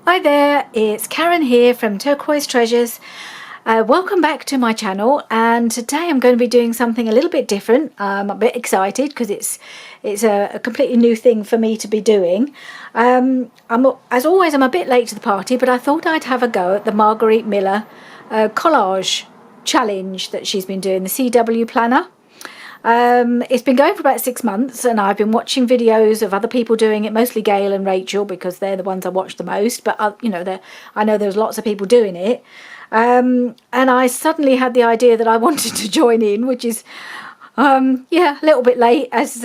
Hi there, it's Karen here from Turquoise Treasures. Welcome back to my channel, and today I'm going to be doing something a little bit different. I'm a bit excited because it's a completely new thing for me to be doing. As always, I'm a bit late to the party, but I thought I'd have a go at the Margarete Miller collage challenge that she's been doing, the CW planner. It's been going for about 6 months, and I've been watching videos of other people doing it, mostly Gail and Rachel, because they're the ones I watch the most. But I know there's lots of people doing it, and I suddenly had the idea that I wanted to join in, which is yeah, a little bit late, as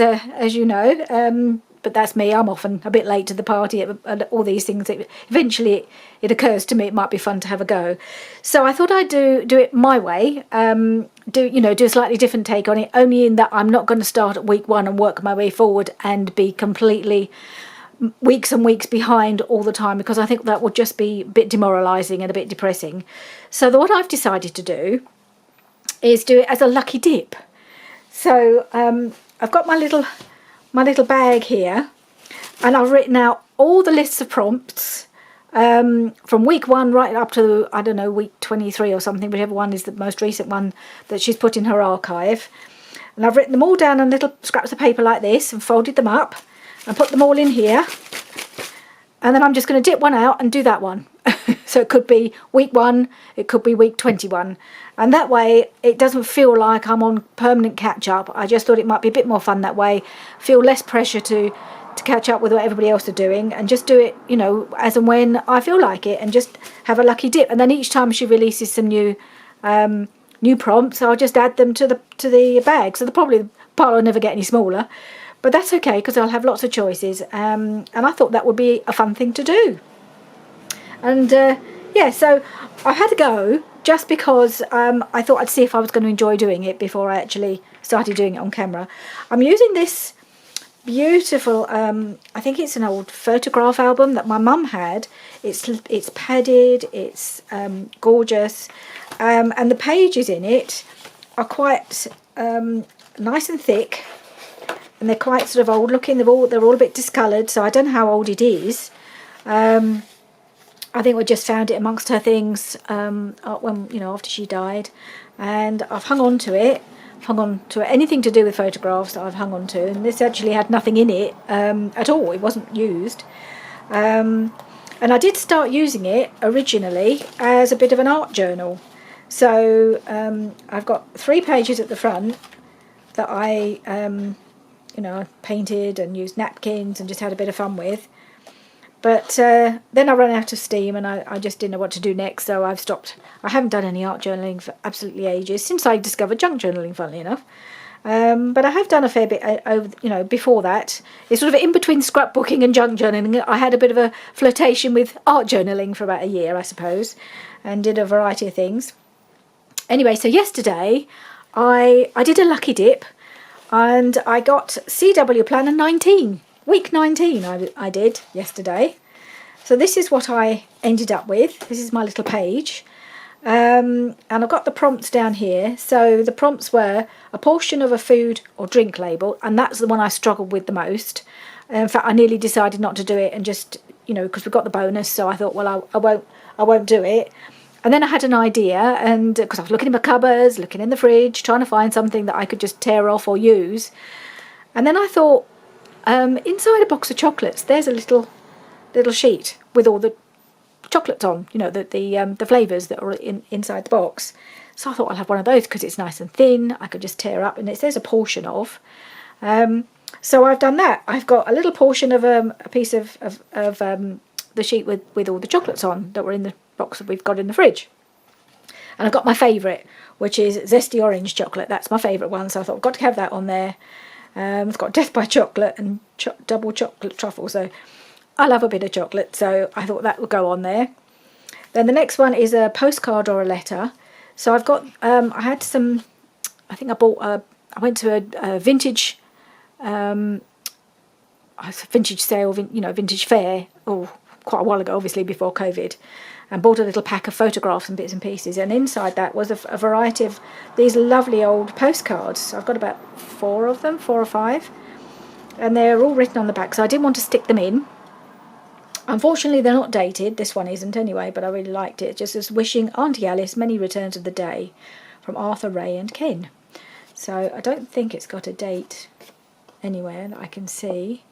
you know. But that's me. I'm often a bit late to the party at all these things. Eventually it occurs to me it might be fun to have a go. So I thought I'd do it my way. Do a slightly different take on it, only in that I'm not going to start at week 1 and work my way forward and be completely weeks and weeks behind all the time, because I think that would just be a bit demoralising and a bit depressing. So what I've decided to do is do it as a lucky dip. So I've got my little bag here, and I've written out all the lists of prompts from week 1 right up to, I don't know, week 23 or something, whichever one is the most recent one that she's put in her archive. And I've written them all down on little scraps of paper like this and folded them up and put them all in here. And then I'm just going to dip one out and do that one. So it could be week 1, it could be week 21. And that way it doesn't feel like I'm on permanent catch up. I just thought it might be a bit more fun that way. Feel less pressure to catch up with what everybody else are doing, and just do it, as and when I feel like it, and just have a lucky dip. And then each time she releases some new prompts, I'll just add them to the bag. So the pile will never get any smaller. But that's okay, because I'll have lots of choices, and I thought that would be a fun thing to do. And yeah, so I had to go just because I thought I'd see if I was going to enjoy doing it before I actually started doing it on camera. I'm using this beautiful, I think it's an old photograph album that my mum had. It's padded, it's gorgeous, and the pages in it are quite nice and thick. And they're quite sort of old looking. They're all a bit discoloured, so I don't know how old it is. I think we just found it amongst her things when after she died, and I've hung on to it. I've hung on to it. Anything to do with photographs I've hung on to, and this actually had nothing in it at all. It wasn't used, and I did start using it originally as a bit of an art journal. So I've got 3 pages at the front that I painted and used napkins and just had a bit of fun with. But then I ran out of steam, and I just didn't know what to do next, so I've stopped. I haven't done any art journaling for absolutely ages, since I discovered junk journaling, funnily enough. But I have done a fair bit over, before that. It's sort of in between scrapbooking and junk journaling. I had a bit of a flirtation with art journaling for about a year, I suppose, and did a variety of things. Anyway, so yesterday I did a lucky dip, and I got CW Planner 19, week 19 I did yesterday. So this is what I ended up with. This is my little page. And I've got the prompts down here. So the prompts were a portion of a food or drink label, and that's the one I struggled with the most. In fact, I nearly decided not to do it, and just, because we got the bonus, so I thought, well, I won't do it. And then I had an idea, and because I was looking in my cupboards, looking in the fridge, trying to find something that I could just tear off or use. And then I thought, inside a box of chocolates, there's a little sheet with all the chocolates on, the flavours that are inside the box. So I thought I'll have one of those because it's nice and thin. I could just tear up, and it says a portion of. So I've done that. I've got a little portion of a piece of the sheet with all the chocolates on that were in the box that we've got in the fridge. And I've got my favourite, which is zesty orange chocolate. That's my favourite one, so I thought I've got to have that on there. It's got Death by Chocolate and double chocolate truffle, so I love a bit of chocolate, so I thought that would go on there. Then the next one is a postcard or a letter. So I've got, I had some, I think I went to a vintage, vintage sale, vintage fair, quite a while ago, obviously before COVID, and bought a little pack of photographs and bits and pieces, and inside that was a variety of these lovely old postcards. I've got about 4 of them, 4 or 5, and they're all written on the back, so I didn't want to stick them in. Unfortunately, they're not dated. This one isn't anyway, but I really liked it. Just as wishing Auntie Alice many returns of the day, from Arthur, Ray and Ken. So I don't think it's got a date anywhere that I can see.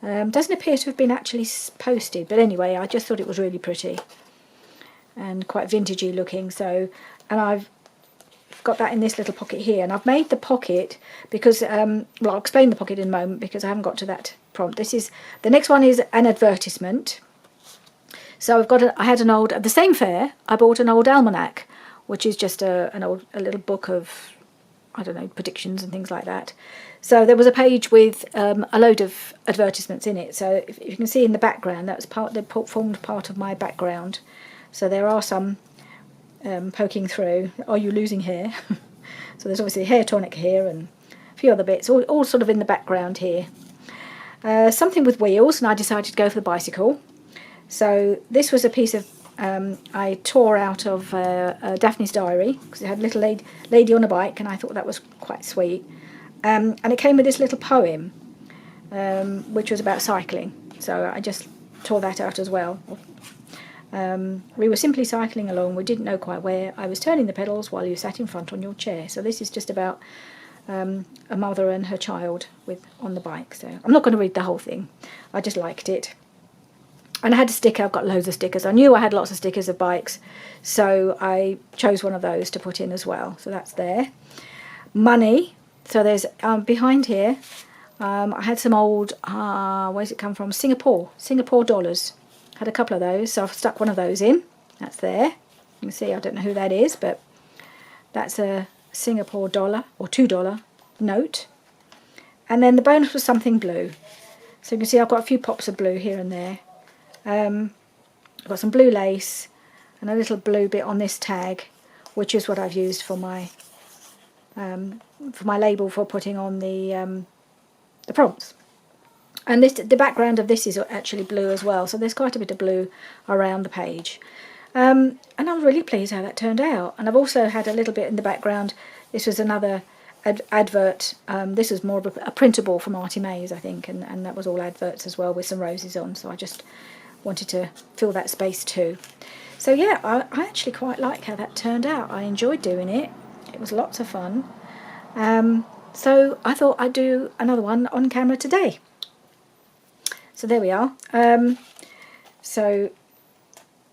Doesn't appear to have been actually posted, but anyway, I just thought it was really pretty and quite vintagey looking. So, and I've got that in this little pocket here, and I've made the pocket because well, I'll explain the pocket in a moment because I haven't got to that prompt. The next one is an advertisement. So I had an old, at the same fair I bought an old almanac, which is just a little book of, I don't know, predictions and things like that. So there was a page with a load of advertisements in it. So if you can see in the background, that formed part of my background. So there are some poking through. Are you losing hair? So there's obviously hair tonic here and a few other bits, all sort of in the background here. Something with wheels, and I decided to go for the bicycle. So this was a piece of I tore out of Daphne's diary because it had a little lady on a bike, and I thought that was quite sweet. And it came with this little poem, which was about cycling. So I just tore that out as well. We were simply cycling along. We didn't know quite where. I was turning the pedals while you sat in front on your chair. So this is just about a mother and her child on the bike. So I'm not going to read the whole thing. I just liked it. And I had a sticker. I've got loads of stickers. I knew I had lots of stickers of bikes, so I chose one of those to put in as well. So that's there. Money. So there's behind here. I had some old. Where's it come from? Singapore dollars. Had a couple of those, so I've stuck one of those in. That's there. You can see. I don't know who that is, but that's a Singapore dollar or $2 note. And then the bonus was something blue. So you can see I've got a few pops of blue here and there. I've got some blue lace and a little blue bit on this tag, which is what I've used for my label for putting on the prompts. And the background of this is actually blue as well, so there's quite a bit of blue around the page. And I'm really pleased how that turned out. And I've also had a little bit in the background. This was another advert. This was more of a printable from Artie Mays, I think, and that was all adverts as well with some roses on. So I just wanted to fill that space too. So yeah, I actually quite like how that turned out. I enjoyed doing it. It was lots of fun. So I thought I'd do another one on camera today. So there we are. So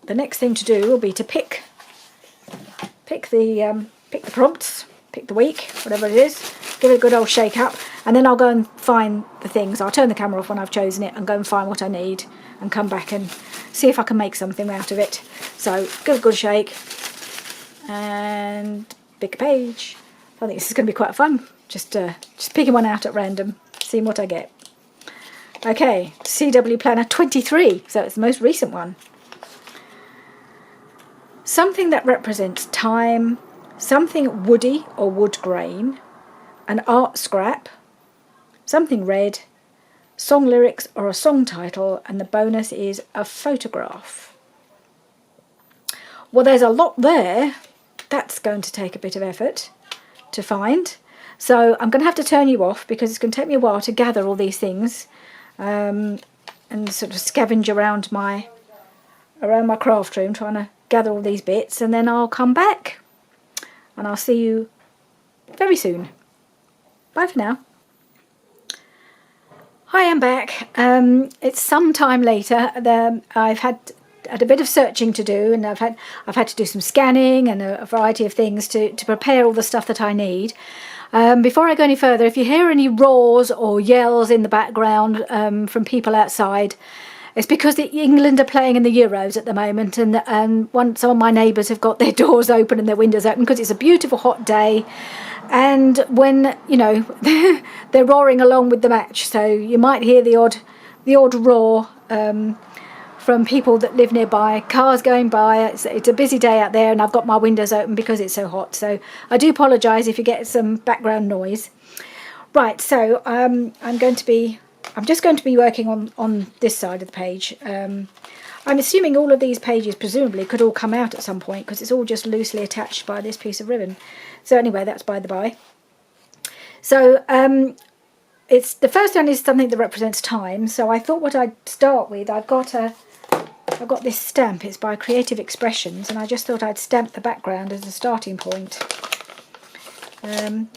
the next thing to do will be to pick the prompts, pick the week, whatever it is, give it a good old shake up, and then I'll go and find the things. I'll turn the camera off when I've chosen it and go and find what I need and come back and see if I can make something out of it. So give it a good shake and pick a page. I think this is going to be quite fun. Just picking one out at random, seeing what I get. Okay, CW Planner 23, so it's the most recent one. Something that represents time, something woody or wood grain, an art scrap, something red, song lyrics or a song title, and the bonus is a photograph. Well, there's a lot there. That's going to take a bit of effort to find. So I'm going to have to turn you off because it's going to take me a while to gather all these things. And sort of scavenge around my craft room trying to gather all these bits, and then I'll come back and I'll see you very soon. Bye for now. Hi, I'm back. It's some time later. I've had a bit of searching to do, and I've had to do some scanning and a variety of things to prepare all the stuff that I need. Before I go any further, if you hear any roars or yells in the background from people outside, it's because England are playing in the Euros at the moment, and some of my neighbours have got their doors open and their windows open because it's a beautiful hot day, and when they're roaring along with the match, so you might hear the odd roar from people that live nearby, cars going by. It's a busy day out there, and I've got my windows open because it's so hot. So I do apologise if you get some background noise. Right, so I'm just going to be working on this side of the page. I'm assuming all of these pages presumably could all come out at some point because it's all just loosely attached by this piece of ribbon. So anyway, that's by the by. So it's the first one is something that represents time. So I thought what I'd start with, I've got this stamp. It's by Creative Expressions, and I just thought I'd stamp the background as a starting point.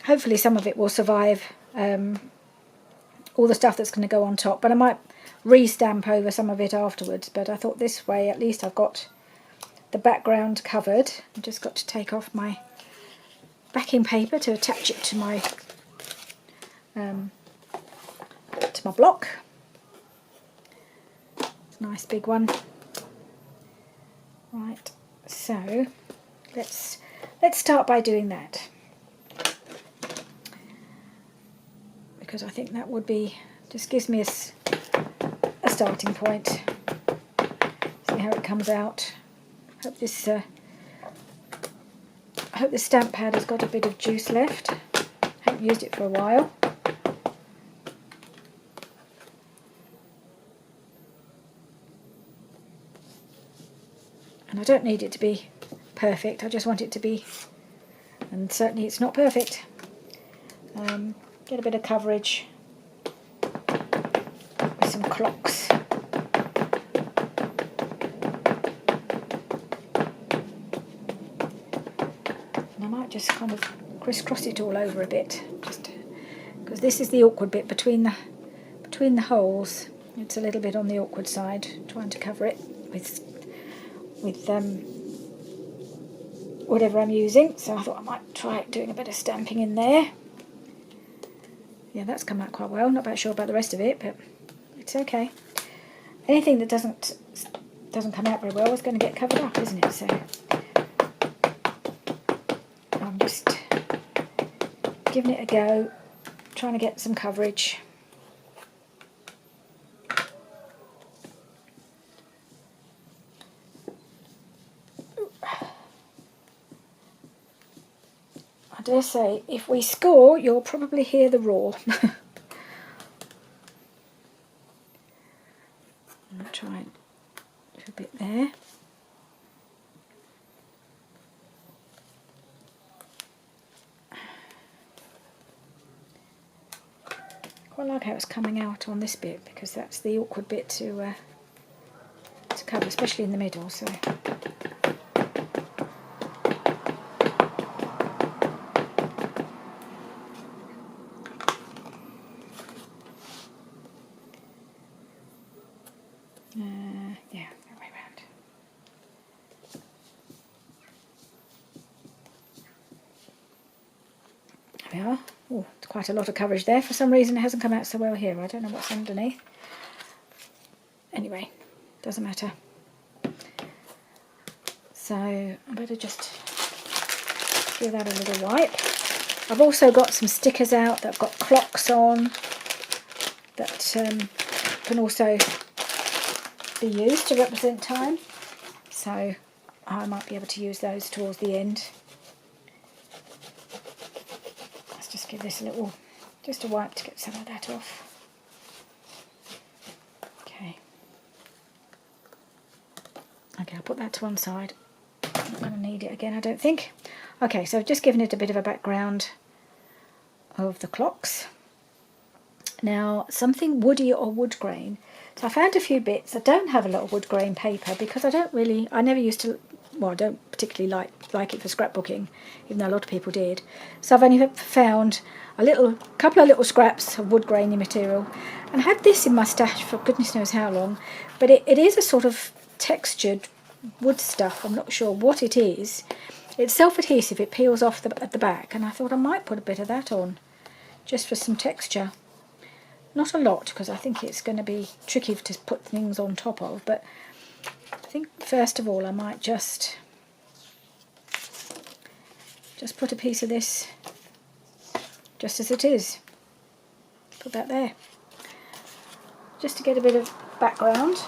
Hopefully some of it will survive all the stuff that's going to go on top, but I might re-stamp over some of it afterwards. But I thought this way at least I've got the background covered. I've just got to take off my backing paper to attach it to my block. It's a nice big one. Right, so let's start by doing that, because I think that would be just gives me a starting point. See how it comes out. I hope this stamp pad has got a bit of juice left. I haven't used it for a while. And I don't need it to be perfect, I just want it to be, and certainly it's not perfect. Get a bit of coverage with some clocks. And I might just kind of crisscross it all over a bit, just because this is the awkward bit between the holes. It's a little bit on the awkward side, trying to cover it with whatever I'm using, so I thought I might try doing a bit of stamping in there. Yeah, that's come out quite well. Not about sure about the rest of it, but it's okay. Anything that doesn't come out very well is going to get covered up, isn't it? So I'm just giving it a go, trying to get some coverage. I dare say, if we score, you'll probably hear the roar. I'll try and do a bit there. Quite like how it's coming out on this bit, because that's the awkward bit to cover, especially in the middle. So. Yeah, that way around. There we are. Oh, it's quite a lot of coverage there. For some reason it hasn't come out so well here. I don't know what's underneath. Anyway, doesn't matter. So I better just give that a little wipe. I've also got some stickers out that have got clocks on that can also be used to represent time, so I might be able to use those towards the end. Let's just give this a little, just a wipe to get some of that off. Okay, I'll put that to one side. I'm not going to need it again, I don't think. Okay, so I've just given it a bit of a background of the clocks. Now, something woody or wood grain. So I found a few bits. I don't have a lot of wood grain paper because I never used to, well, I don't particularly like it for scrapbooking, even though a lot of people did. So I've only found a couple of little scraps of wood grainy material, and I had this in my stash for goodness knows how long, but it is a sort of textured wood stuff. I'm not sure what it is. It's self-adhesive, it peels off at the back, and I thought I might put a bit of that on, just for some texture. Not a lot, because I think it's going to be tricky to put things on top of, but I think first of all I might just put a piece of this just as it is. Put that there, just to get a bit of background.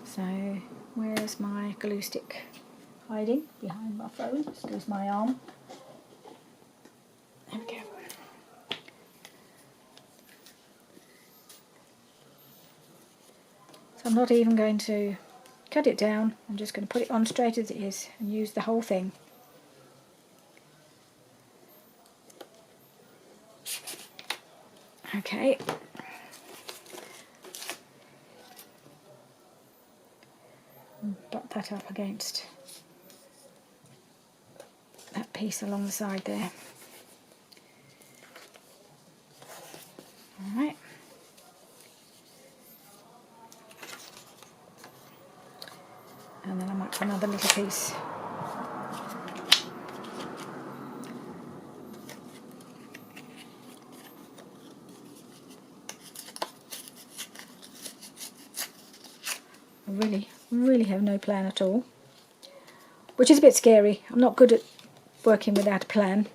So where's my glue stick hiding? Behind my phone. Just lose my arm. There we go. So I'm not even going to cut it down. I'm just going to put it on straight as it is and use the whole thing. Okay. Butt that up against that piece along the side there. All right. And then I might put another little piece. I really have no plan at all, which is a bit scary. I'm not good at working without a plan.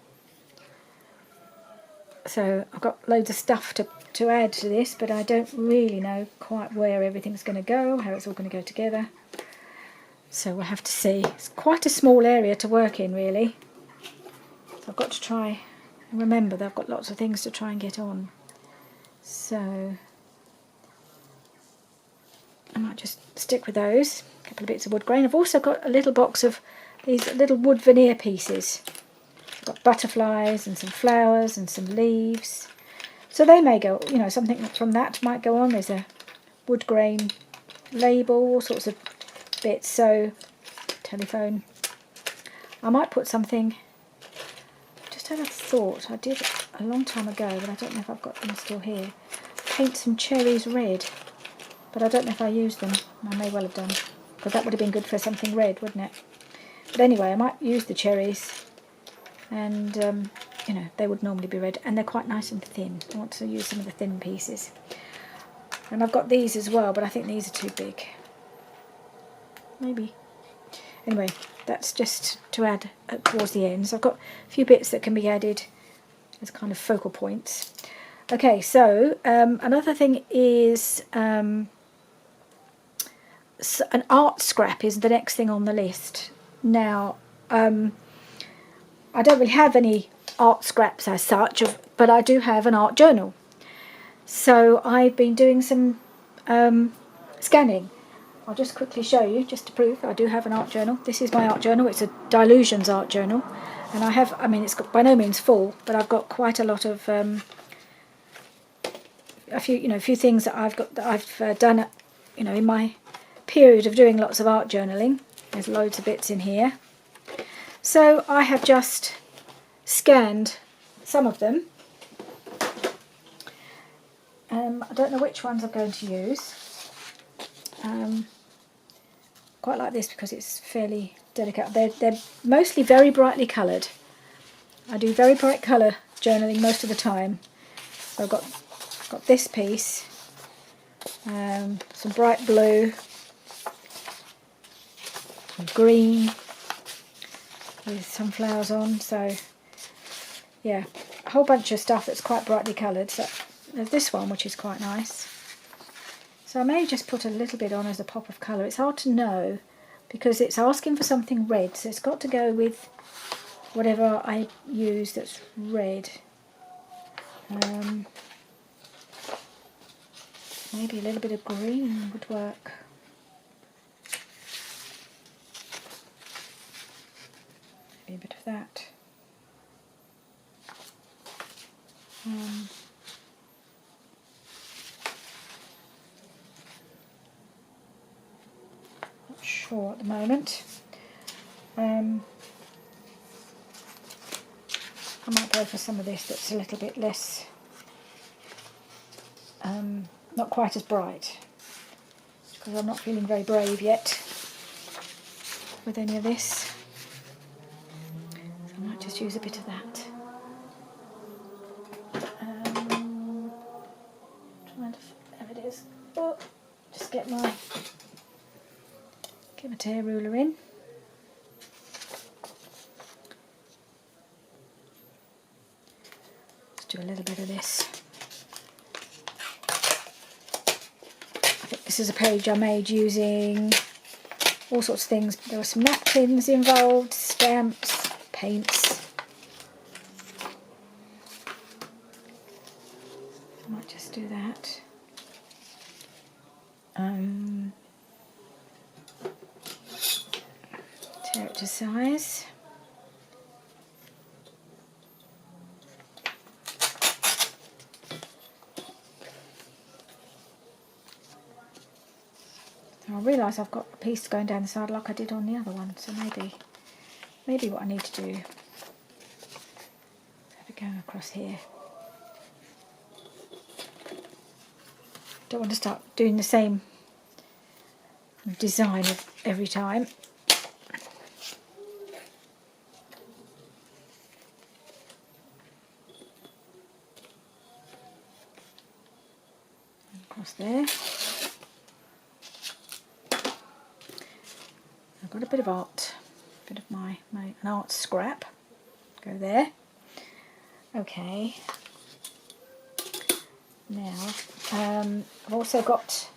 So I've got loads of stuff to add to this, but I don't really know quite where everything's going to go, how it's all going to go together. So we'll have to see. It's quite a small area to work in, really. So I've got to try and remember that I've got lots of things to try and get on. So I might just stick with those. A couple of bits of wood grain. I've also got a little box of these little wood veneer pieces. I've got butterflies and some flowers and some leaves. So they may go, you know, something from that might go on. There's a wood grain label, all sorts of bits. So, telephone. I might put something, just had a thought, I did a long time ago, but I don't know if I've got them still here. Paint some cherries red, but I don't know if I used them. I may well have done, because that would have been good for something red, wouldn't it? But anyway, I might use the cherries, and you know, they would normally be red, and they're quite nice and thin. I want to use some of the thin pieces. And I've got these as well, but I think these are too big. Maybe. Anyway, that's just to add towards the ends. I've got a few bits that can be added as kind of focal points. Okay, so another thing is an art scrap is the next thing on the list. Now, I don't really have any art scraps as such, but I do have an art journal. So I've been doing some scanning. I'll just quickly show you, just to prove I do have an art journal. This is my art journal. It's a Dilutions art journal, and I have, I mean, it's got by no means full, but I've got quite a lot of a few things that I've done, you know, in my period of doing lots of art journaling. There's loads of bits in here. So I have just scanned some of them. I don't know which ones I'm going to use. Quite like this because it's fairly delicate. They're mostly very brightly coloured. I do very bright colour journaling most of the time. So I've got this piece, some bright blue, some green with some flowers on. So yeah, a whole bunch of stuff that's quite brightly coloured. So there's this one which is quite nice. So I may just put a little bit on as a pop of colour. It's hard to know because it's asking for something red, so it's got to go with whatever I use that's red. Maybe a little bit of green would work. Maybe a bit of that. Not sure at the moment. I might go for some of this that's a little bit less, not quite as bright, because I'm not feeling very brave yet with any of this. So I might just use a bit of that. There it is. Oh, just get my tear ruler in. Let's do a little bit of this. I think this is a page I made using all sorts of things. There were some napkins involved, stamps, paints. I might just do that. Tear it to size. I realise I've got a piece going down the side like I did on the other one, so maybe what I need to do, have it going across here. Don't want to start doing the same design every time. Across there. I've got a bit of art, a bit of an art scrap. Go there. Okay. Now, I've also got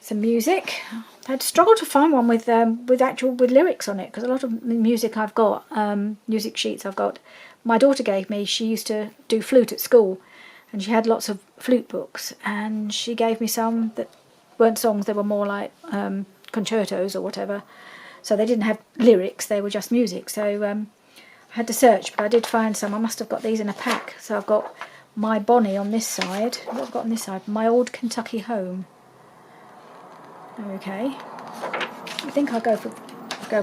some music. I'd struggled to find one with lyrics on it, because a lot of the music I've got, music sheets I've got, my daughter gave me. She used to do flute at school, and she had lots of flute books, and she gave me some that weren't songs, they were more like concertos or whatever, so they didn't have lyrics, they were just music. So I had to search, but I did find some. I must have got these in a pack. So I've got My Bonnie on this side. What have I got on this side? My Old Kentucky Home. Okay, I think I'll go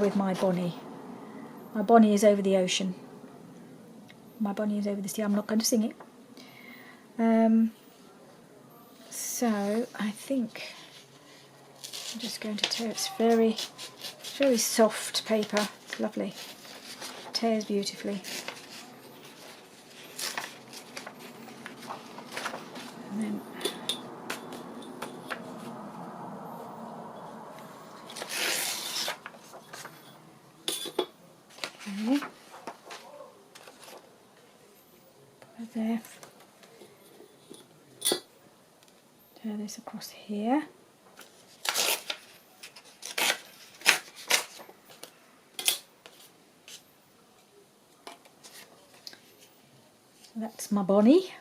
with My Bonnie. My Bonnie is over the ocean. My Bonnie is over the sea. I'm not going to sing it. So I think I'm just going to tear. It's very soft paper. It's lovely. It tears beautifully. And then okay. Put it there. Tear this across here. So that's My Bonnie.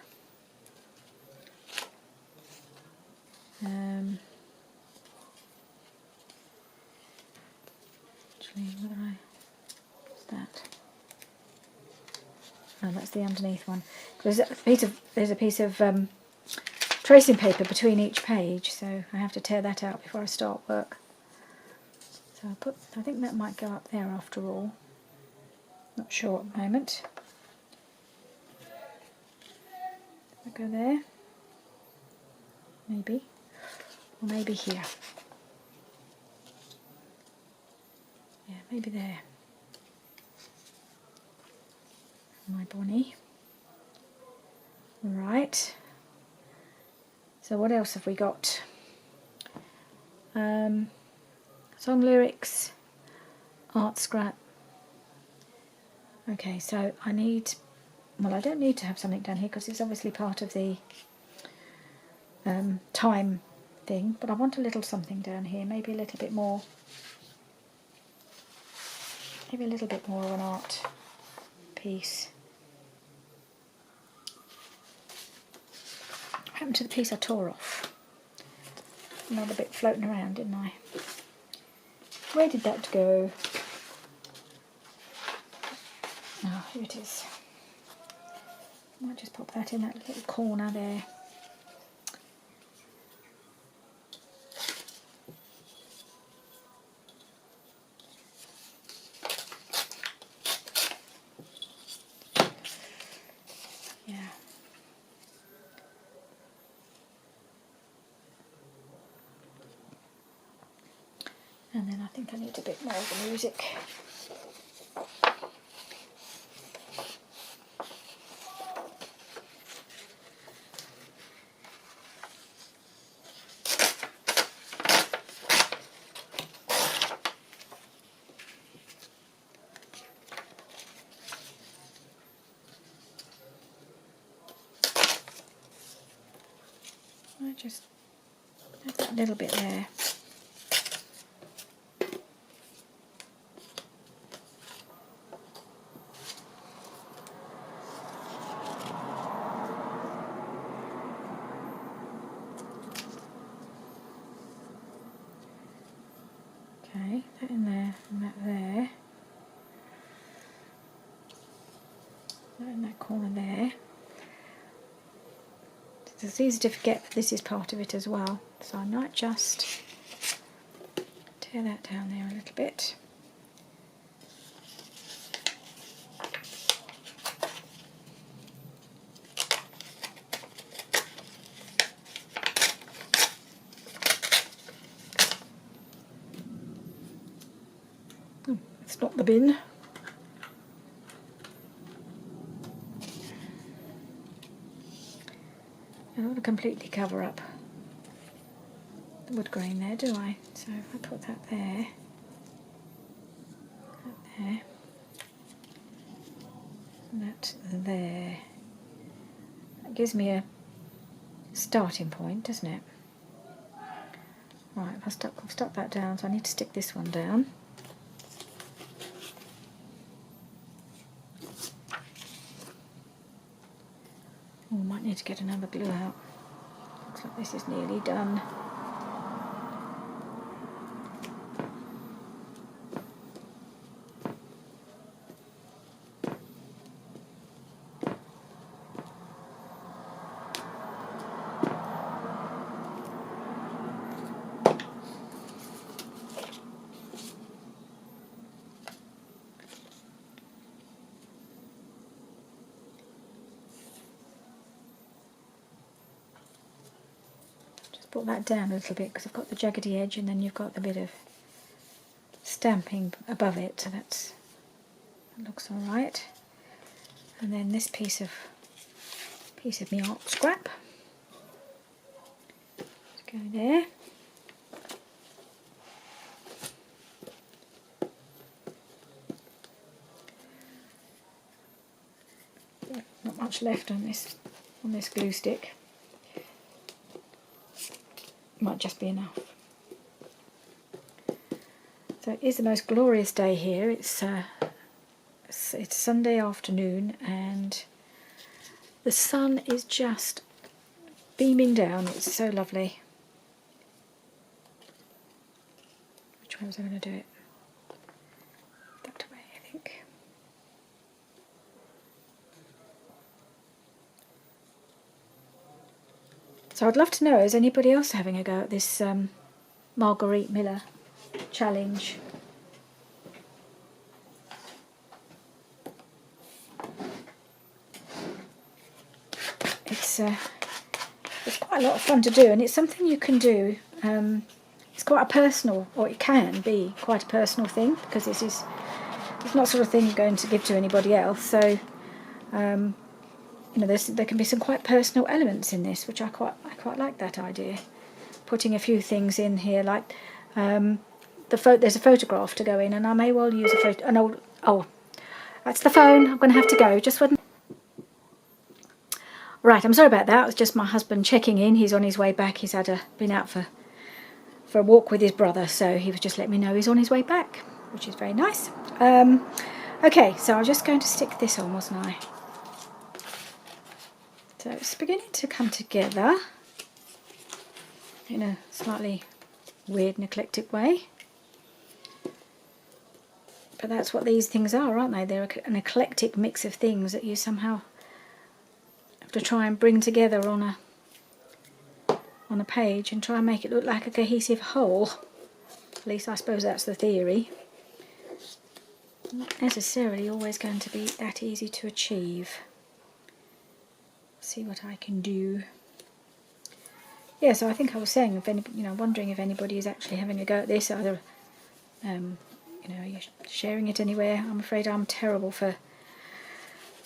Actually, what's that? Oh, that's the underneath one. There's a piece of tracing paper between each page, so I have to tear that out before I start work. So I think that might go up there after all. Not sure at the moment. I'll go there. Maybe. Or maybe here. Yeah, maybe there. My Bonnie. Right. So what else have we got? Song lyrics, art scrap. Okay, so I don't need to have something down here because it's obviously part of the time thing, but I want a little something down here, maybe a little bit more of an art piece. What happened to the piece I tore off? Another bit floating around, didn't I? Where did that go? Oh, here it is. I might just pop that in that little corner there. Yeah. And then I think I need a bit more of the music. I just have that little bit there. Okay, that in there and that there. That in that corner there. It's easy to forget that this is part of it as well. So I might just tear that down there a little bit. It's not the bin. I don't want to completely cover up the wood grain there, do I? So if I put that there, and that there, that gives me a starting point, doesn't it? Right, I've stuck that down, so I need to stick this one down. Oh, I might need to get another glue out. Looks like this is nearly done. Put that down a little bit because I've got the jaggedy edge, and then you've got the bit of stamping above it, so that looks all right. And then this piece of me art scrap, let's go there. Not much left on this glue stick. Might just be enough. So it is the most glorious day here. It's Sunday afternoon, and the sun is just beaming down. It's so lovely. Which way was I going to do it? That way, I think. So I'd love to know, is anybody else having a go at this Margarete Miller challenge? It's quite a lot of fun to do, and it's something you can do. It's quite a personal, or it can be quite a personal thing, because it's not sort of thing you're going to give to anybody else. So you know, there can be some quite personal elements in this, which I quite like that idea. Putting a few things in here, like there's a photograph to go in, and I may well use an old. Oh, that's the phone. I'm going to have to go. Just when. Right, I'm sorry about that. It was just my husband checking in. He's on his way back. He's been out for a walk with his brother, so he was just letting me know he's on his way back, which is very nice. Okay, so I was just going to stick this on, wasn't I? So it's beginning to come together in a slightly weird and eclectic way. But that's what these things are, aren't they? They're an eclectic mix of things that you somehow have to try and bring together on a page and try and make it look like a cohesive whole. At least I suppose that's the theory. Not necessarily always going to be that easy to achieve. See what I can do. Yeah, so I think I was saying, if any, wondering if anybody is actually having a go at this, either, you're sharing it anywhere. I'm afraid I'm terrible for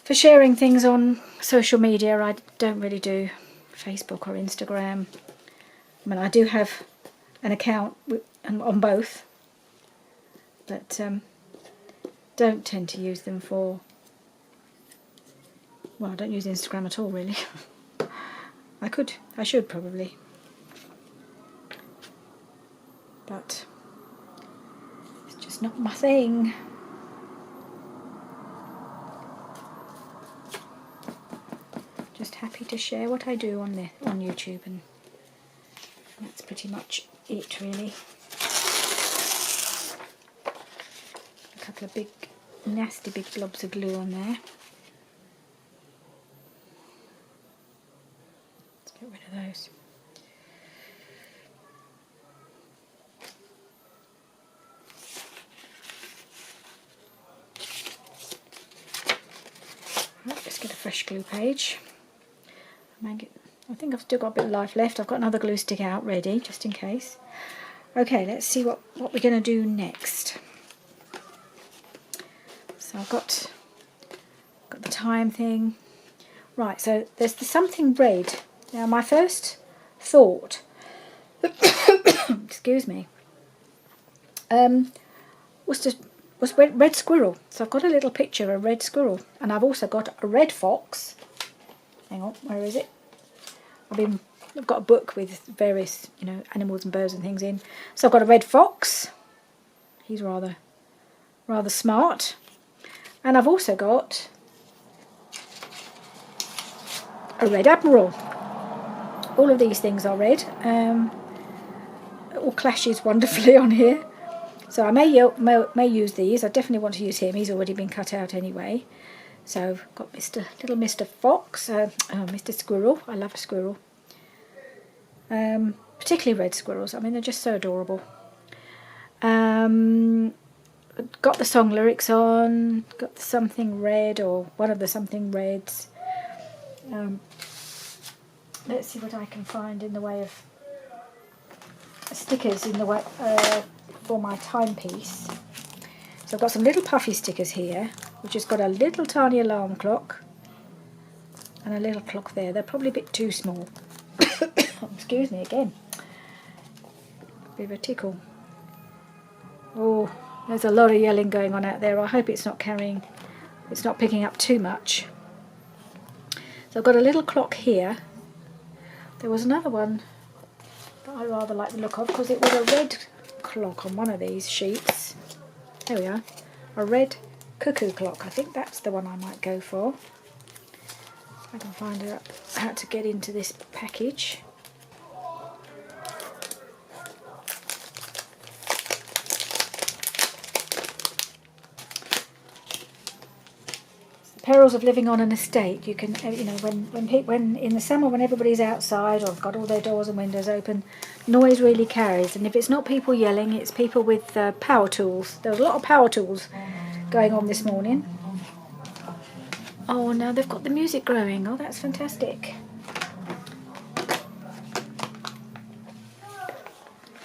sharing things on social media. I don't really do Facebook or Instagram. I mean, I do have an account on both, but don't tend to use them for. Well, I don't use Instagram at all, really. I should probably. But it's just not my thing. Just happy to share what I do on YouTube, and that's pretty much it, really. A couple of nasty big blobs of glue on there. glue page. I think I've still got a bit of life left. I've got another glue stick out ready, just in case. Okay, let's see what we're going to do next. So I've got the time thing. Right, so there's the something red. Now my first thought, excuse me, was red squirrel. So I've got a little picture of a red squirrel, and I've also got a red fox. Hang on, where is it? I've got a book with various, animals and birds and things in. So I've got a red fox. He's rather smart. And I've also got a red admiral. All of these things are red. It all clashes wonderfully on here. So I may use these. I definitely want to use him. He's already been cut out anyway. So I've got little Mr. Fox, Mr. Squirrel. I love a squirrel. Particularly red squirrels. I mean, they're just so adorable. Got the song lyrics on. Got the something red, or one of the something reds. Let's see what I can find in the way of stickers in the way for my timepiece. So I've got some little puffy stickers here, which has got a little tiny alarm clock and a little clock there. They're probably a bit too small. Excuse me again. Bit of a tickle. Oh, there's a lot of yelling going on out there. I hope it's not picking up too much. So I've got a little clock here. There was another one that I rather like the look of, because it was a red clock on one of these sheets. There we are. A red cuckoo clock. I think that's the one I might go for. I can find out how to get into this package. Perils of living on an estate. You can, when in the summer, when everybody's outside or got all their doors and windows open, noise really carries. And if it's not people yelling, it's people with power tools. There was a lot of power tools going on this morning. Oh, now they've got the music growing. Oh, that's fantastic.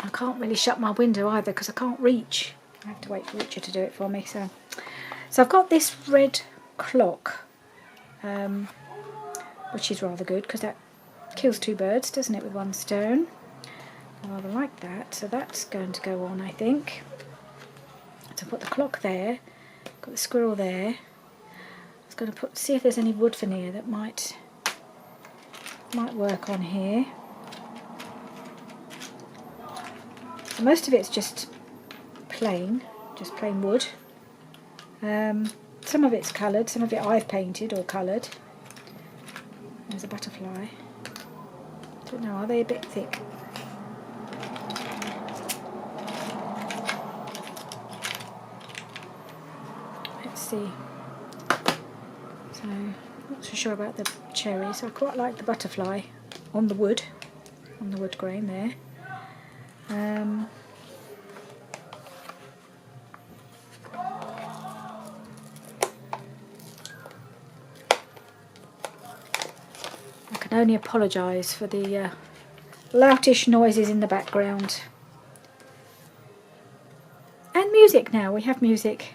I can't really shut my window either because I can't reach. I have to wait for Richard to do it for me. So I've got this red clock, which is rather good because that kills two birds, doesn't it, with one stone. I rather like that. So that's going to go on, I think. So put the clock there, got the squirrel there. I was going to see if there's any wood veneer that might work on here. So most of it's just plain wood. Some of it's coloured, some of it I've painted or coloured. There's a butterfly. Don't know, are they a bit thick? Let's see. So, not so sure about the cherry, so I quite like the butterfly on the wood grain there. I can only apologise for the loutish noises in the background. And music now. We have music.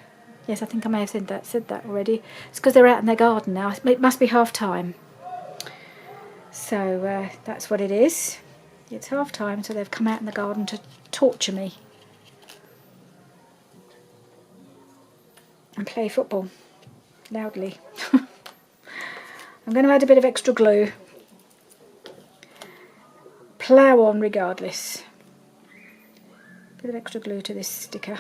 Yes, I think I may have said that already. It's because they're out in their garden now. It must be half time. So that's what it is. It's half time, so they've come out in the garden to torture me and play football loudly. I'm going to add a bit of extra glue. Plough on regardless. Bit of extra glue to this sticker.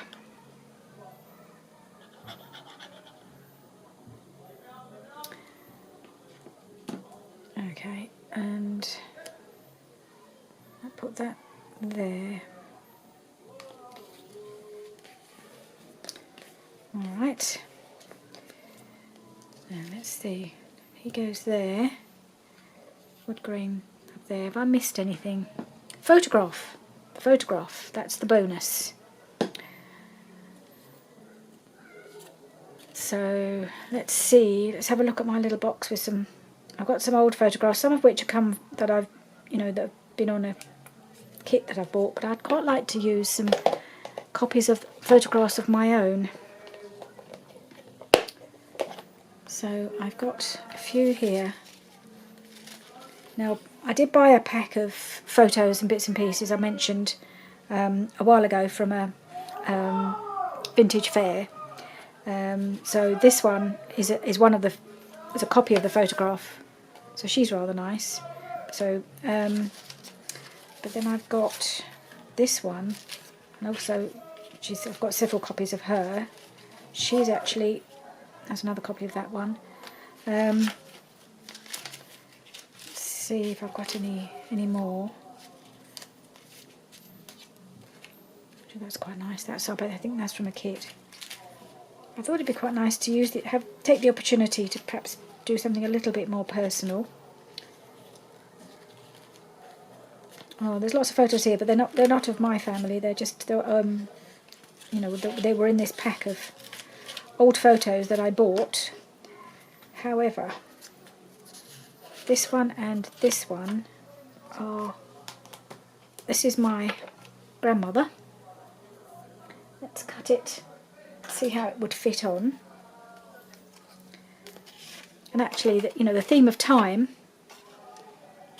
Okay, and I'll put that there. Alright. Now let's see. He goes there. Wood grain up there. Have I missed anything? Photograph. The photograph. That's the bonus. So let's see. Let's have a look at my little box with some I've got some old photographs, some of which have come that I've, that have been on a kit that I've bought, but I'd quite like to use some copies of photographs of my own. So I've got a few here. Now, I did buy a pack of photos and bits and pieces I mentioned a while ago from a vintage fair. So this one is a copy of the photograph. So she's rather nice. So, but then I've got this one, and also I've got several copies of her. She's actually, that's another copy of that one. Let's see if I've got any more. That's quite nice. I think that's from a kit. I thought it'd be quite nice to use it, take the opportunity to perhaps do something a little bit more personal. Oh, there's lots of photos here, but they're not of my family. They're just they were in this pack of old photos that I bought. However, this one and this one this is my grandmother. Let's cut it, see how it would fit on. And actually, the theme of time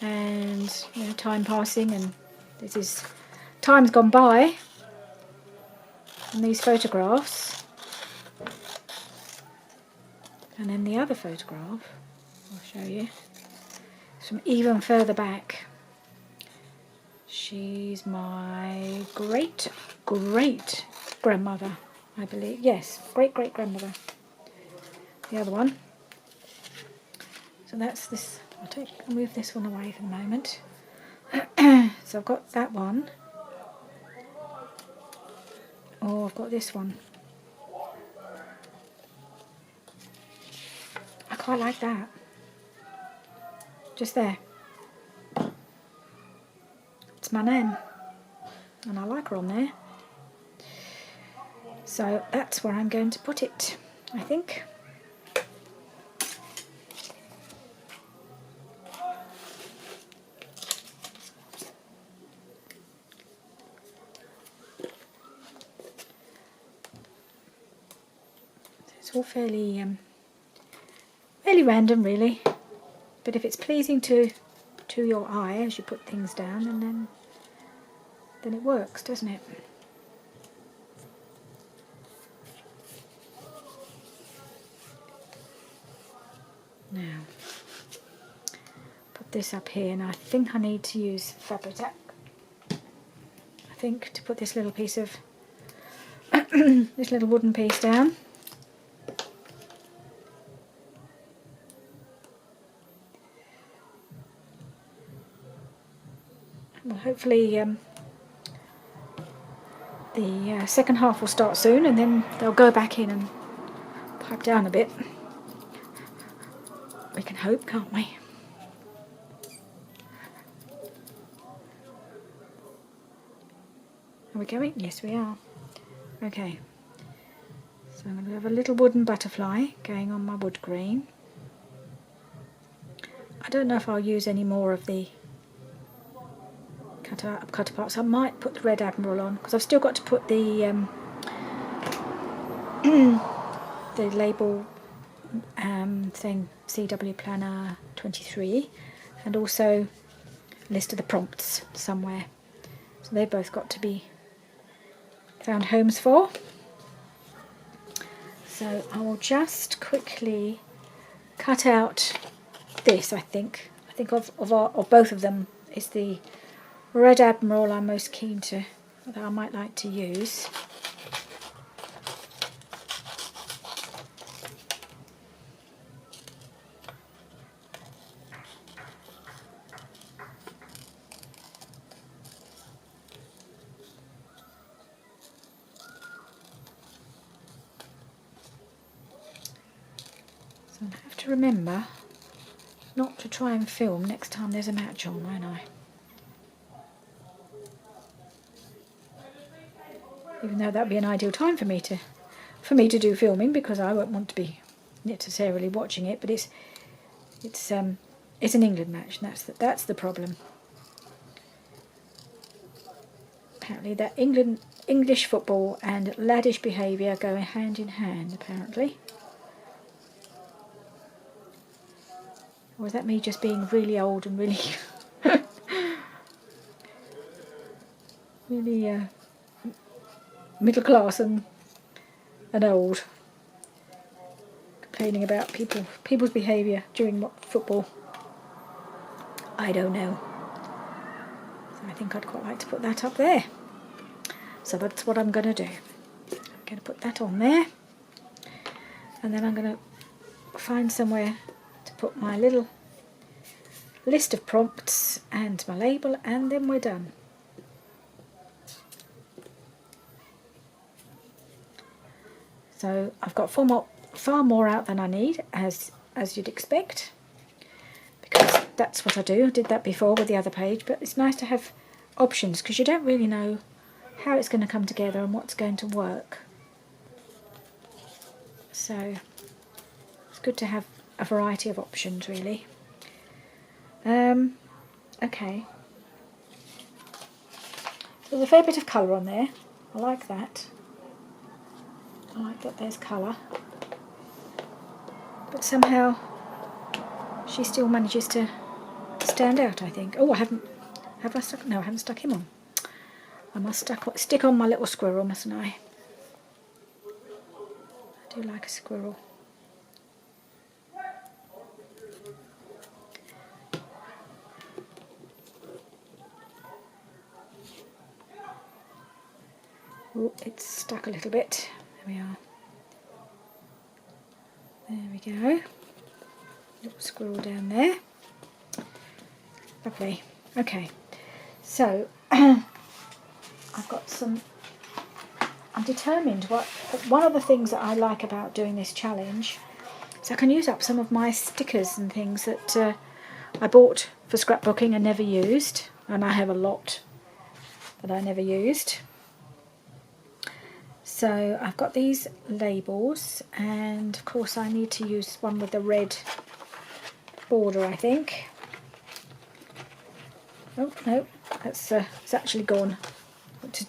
and time passing, and this is time's gone by, and these photographs, and then the other photograph I'll show you. It's from even further back. She's my great grandmother, I believe. Yes, great grandmother. The other one. So that's this. I'll move this one away for the moment. So I've got that one. Oh, I've got this one. I quite like that. Just there. It's my nan, and I like her on there. So that's where I'm going to put it, I think. It's all fairly random, really. But if it's pleasing to your eye as you put things down, and then it works, doesn't it? Now, put this up here, and I think I need to use fabric tack. I think to put this little piece of this little wooden piece down. Well, hopefully the second half will start soon, and then they'll go back in and pipe down a bit. We can hope, can't we? Are we going? Yes, we are. Okay. So I'm going to have a little wooden butterfly going on my wood grain. I don't know if I'll use any more of the cut apart, so I might put the Red Admiral on, because I've still got to put the the label thing, CW Planner 23, and also a list of the prompts somewhere. So they've both got to be found homes for. So I will just quickly cut out this. I think of both of them is the Red Admiral I'm most keen to, that I might like to use. So I have to remember not to try and film next time there's a match on, won't I? Even though that would be an ideal time for me to do filming, because I won't want to be necessarily watching it, but it's It's an England match, and that's the problem. Apparently that English football and laddish behaviour go hand in hand, apparently. Or is that me just being really old and really really middle class and old, complaining about people's behaviour during football? I don't know. So I think I'd quite like to put that up there. So that's what I'm going to do. I'm going to put that on there, and then I'm going to find somewhere to put my little list of prompts and my label, and then we're done. So I've got far more out than I need, as you'd expect, because that's what I do. I did that before with the other page, but it's nice to have options because you don't really know how it's going to come together and what's going to work. So it's good to have a variety of options, really. Okay. There's a fair bit of colour on there. I like that. I like that there's colour. But somehow she still manages to stand out, I think. Oh, have I stuck? No, I haven't stuck him on. I must stick on my little squirrel, mustn't I? I do like a squirrel. Oh, it's stuck a little bit. There we are. There we go. Little squirrel down there. Lovely. Okay, so I've got some. I'm determined. One of the things that I like about doing this challenge is I can use up some of my stickers and things that I bought for scrapbooking and never used, and I have a lot that I never used. So I've got these labels, and of course I need to use one with the red border, I think. Oh no, it's actually gone.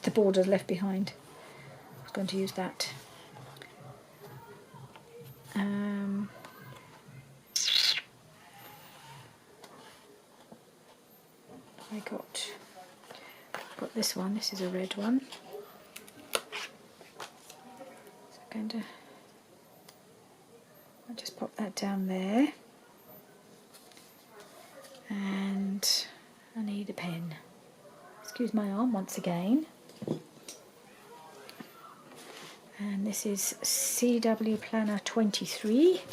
The border left behind. I was going to use that. I got this one. This is a red one. So I'm going to. I'll just pop that down there. And I need a pen. Excuse my arm once again. And this is CW Planner 23. I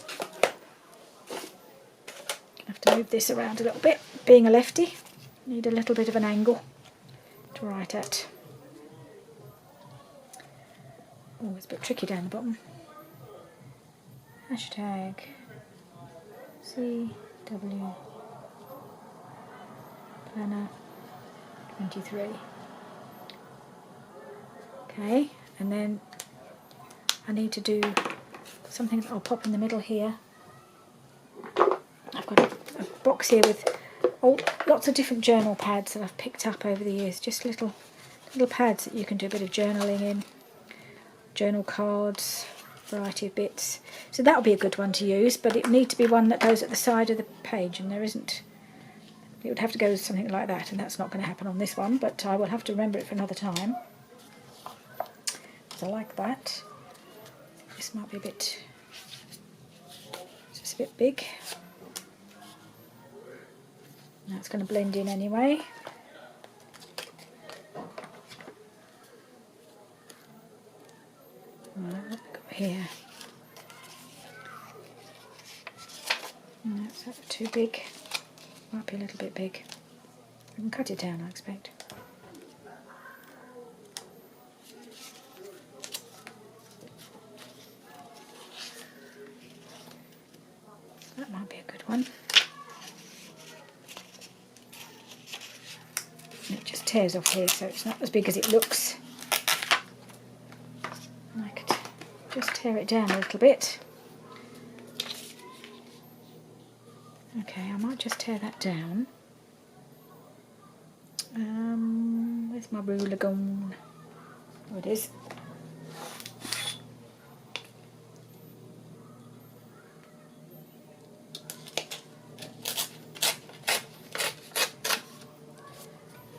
have to move this around a little bit. Being a lefty, need a little bit of an angle to write at. Oh, it's a bit tricky down the bottom. Hashtag CW Planner 23. Okay, and then I need to do something that I'll pop in the middle here. I've got a box here with lots of different journal pads that I've picked up over the years. Just little pads that you can do a bit of journaling in. Journal cards, variety of bits. So that'll be a good one to use, but it needs to be one that goes at the side of the page, and there isn't. It would have to go with something like that, and that's not going to happen on this one, but I will have to remember it for another time. So I like that. This might be just a bit big. That's going to blend in anyway. Right, what have we got here? No, is that too big? Might be a little bit big. I can cut it down, I expect. That might be a good one. And it just tears off here, so it's not as big as it looks. And I could just tear it down a little bit. Okay, I might just tear that down. Where's my ruler gone? Oh, it is.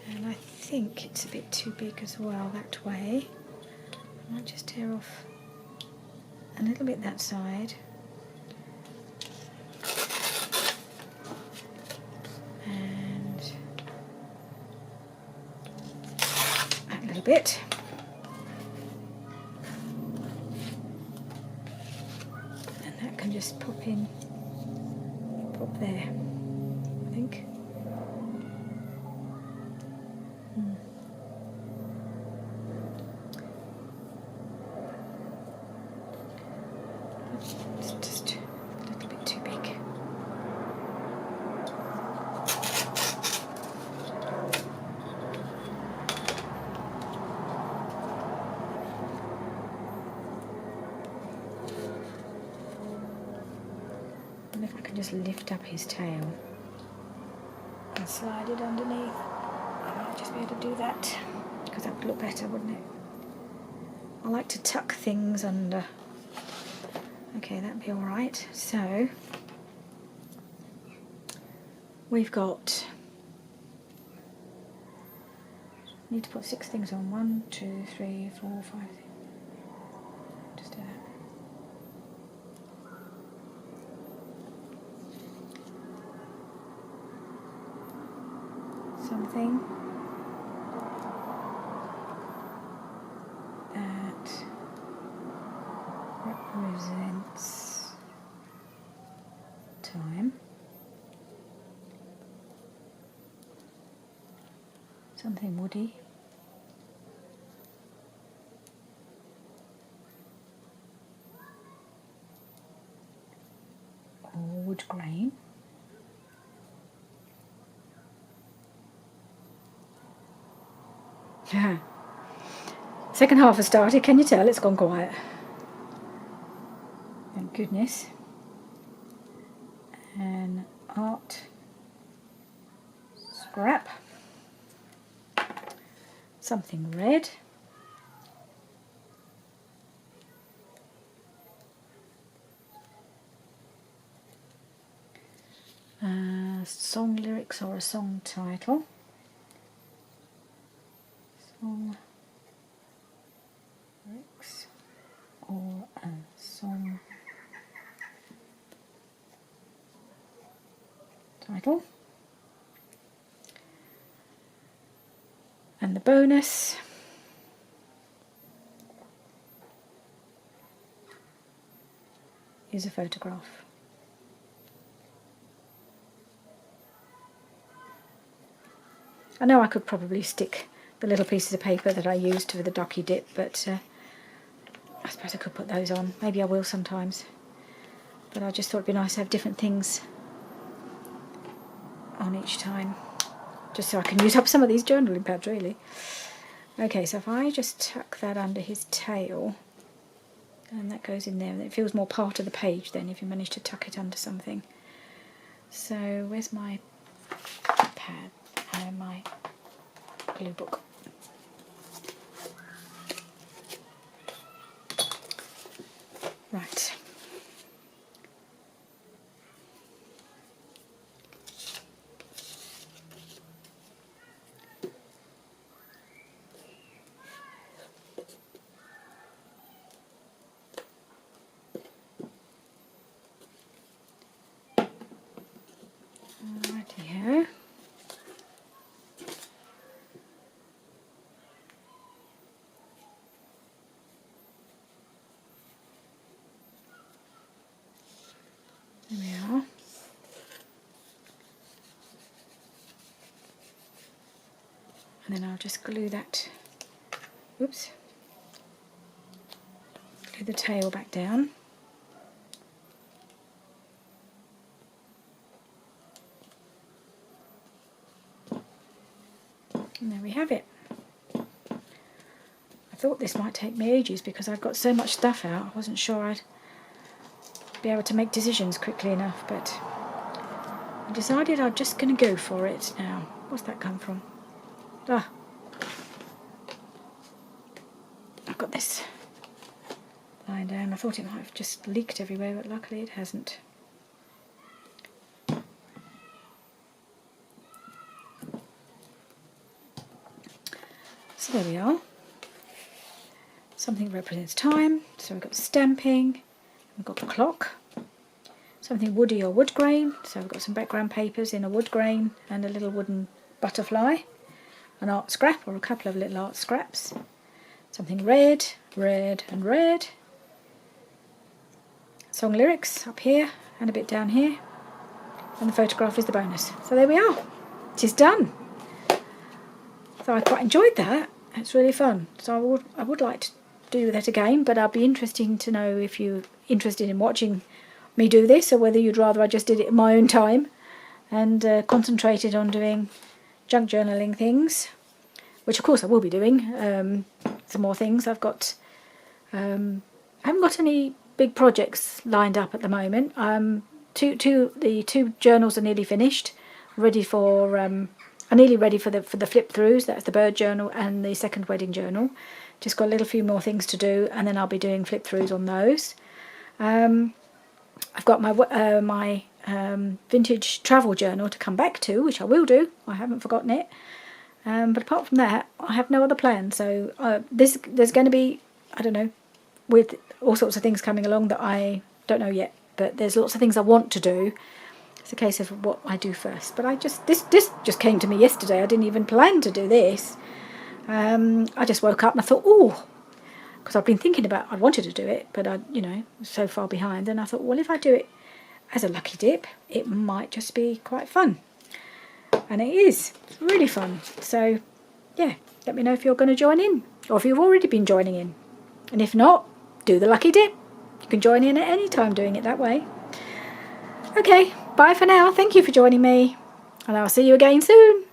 And I think it's a bit too big as well that way. I might just tear off a little bit that side. And that little bit. And that can just pop in, pop there, I think. It's just a little bit too big. And if I can just lift up his tail and slide it underneath, I might just be able to do that, because that would look better, wouldn't it? I like to tuck things under. Okay, that'd be all right. So we've got, need to put 6 things on. 1, 2, 3, 4, 5. Just do that. Something that represents time. Something woody. Or wood grain. Second half has started, can you tell? It's gone quiet. Thank goodness. And art scrap. Something red. Song lyrics or a song title. Song lyrics or a song title. And the bonus is a photograph. I know I could probably stick the little pieces of paper that I used for the Lucky Dip, but I suppose I could put those on. Maybe I will sometimes. But I just thought it'd be nice to have different things on each time, just so I can use up some of these journaling pads, really. Okay, so if I just tuck that under his tail, and that goes in there, and it feels more part of the page then if you manage to tuck it under something. So where's my pad and my glue book? Right. Rightio. There we are. And then I'll just glue that, oops, glue the tail back down. And there we have it. I thought this might take me ages because I've got so much stuff out. I wasn't sure I'd be able to make decisions quickly enough, but I decided I'm just going to go for it now. What's that come from? Ah, I've got this lying down. I thought it might have just leaked everywhere, but luckily it hasn't. So there we are. Something represents time. So we've got stamping. We've got the clock. Something woody or wood grain. So we've got some background papers in a wood grain and a little wooden butterfly. An art scrap or a couple of little art scraps. Something red, red and red. Song lyrics up here and a bit down here. And the photograph is the bonus. So there we are. It is done. So I quite enjoyed that. It's really fun. So I would like to do that again, but I'll be interested to know if you're interested in watching me do this, or whether you'd rather I just did it in my own time and concentrated on doing junk journaling things, which of course I will be doing. Some more things. I haven't got any big projects lined up at the moment. The two journals are nearly finished, ready for are nearly ready for the flip throughs. That's the bird journal and the second wedding journal. Just got a little few more things to do, and then I'll be doing flip throughs on those. I've got my vintage travel journal to come back to, which I will do. I haven't forgotten it. But apart from that, I have no other plans. So there's going to be, I don't know, with all sorts of things coming along that I don't know yet. But there's lots of things I want to do. It's a case of what I do first. But this just came to me yesterday. I didn't even plan to do this. I just woke up and I thought, oh, because I've been thinking about, I wanted to do it, but I, so far behind. And I thought, well, if I do it as a lucky dip, it might just be quite fun. And it is. It's really fun. So, yeah, let me know if you're going to join in, or if you've already been joining in. And if not, do the lucky dip. You can join in at any time doing it that way. Okay, bye for now. Thank you for joining me, and I'll see you again soon.